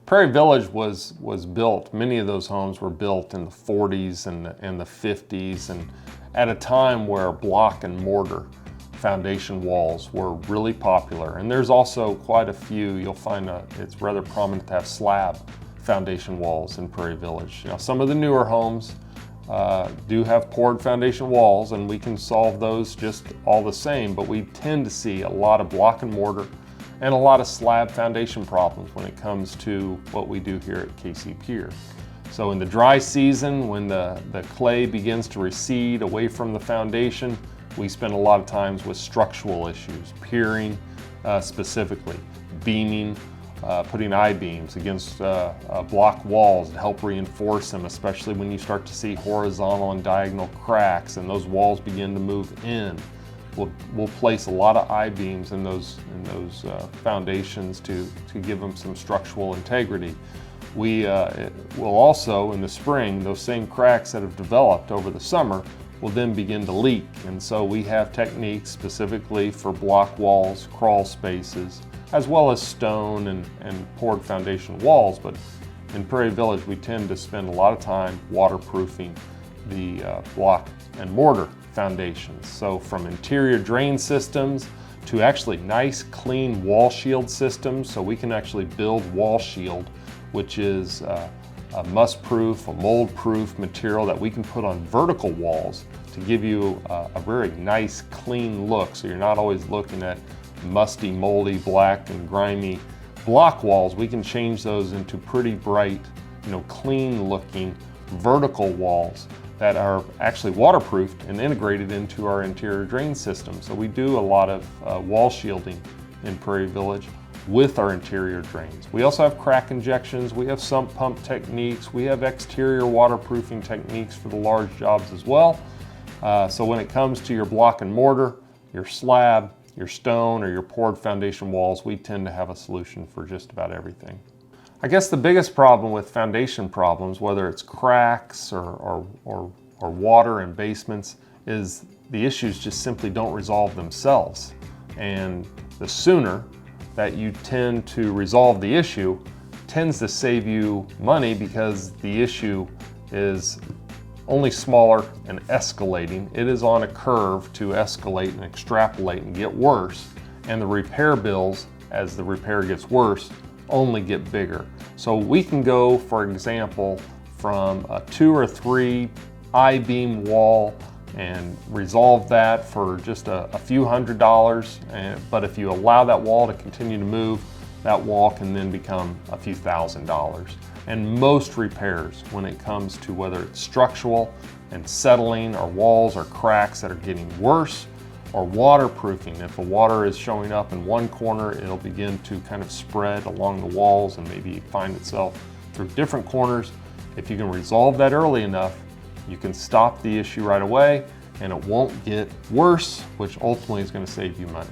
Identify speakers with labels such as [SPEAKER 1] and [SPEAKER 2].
[SPEAKER 1] Prairie Village was built, many of those homes were built in the 40s and the 50s, and at a time where block and mortar foundation walls were really popular. And there's also quite a few, you'll find it's rather prominent to have slab foundation walls in Prairie Village. You know, some of the newer homes do have poured foundation walls, and we can solve those just all the same, but we tend to see a lot of block and mortar and a lot of slab foundation problems when it comes to what we do here at KC Pier. So in the dry season, when the clay begins to recede away from the foundation, we spend a lot of times with structural issues, piering specifically, beaming, putting I-beams against block walls to help reinforce them, especially when you start to see horizontal and diagonal cracks and those walls begin to move in. We'll place a lot of I-beams in those foundations to give them some structural integrity. We will also, in the spring, those same cracks that have developed over the summer will then begin to leak. And so we have techniques specifically for block walls, crawl spaces, as well as stone and poured foundation walls. But in Prairie Village, we tend to spend a lot of time waterproofing the block and mortar foundations. So from interior drain systems to actually nice, clean wall shield systems. So we can actually build wall shield, which is a must-proof, a mold-proof material that we can put on vertical walls to give you a very nice, clean look. So you're not always looking at musty, moldy, black, and grimy block walls. We can change those into pretty bright, clean-looking vertical walls that are actually waterproofed and integrated into our interior drain system. So we do a lot of wall shielding in Prairie Village with our interior drains. We also have crack injections, we have sump pump techniques, we have exterior waterproofing techniques for the large jobs as well. So when it comes to your block and mortar, your slab, your stone, or your poured foundation walls, we tend to have a solution for just about everything. I guess the biggest problem with foundation problems, whether it's cracks or water in basements, is the issues just simply don't resolve themselves. And the sooner that you tend to resolve the issue tends to save you money, because the issue is only smaller and escalating. It is on a curve to escalate and extrapolate and get worse. And the repair bills, as the repair gets worse, only get bigger. So we can go, for example, from a 2 or 3 I-beam wall and resolve that for just a few $100s. But if you allow that wall to continue to move, that wall can then become a few $1,000s. And most repairs, when it comes to whether it's structural and settling, or walls or cracks that are getting worse, or waterproofing, if the water is showing up in one corner, it'll begin to kind of spread along the walls and maybe find itself through different corners. If you can resolve that early enough, you can stop the issue right away and it won't get worse, which ultimately is going to save you money.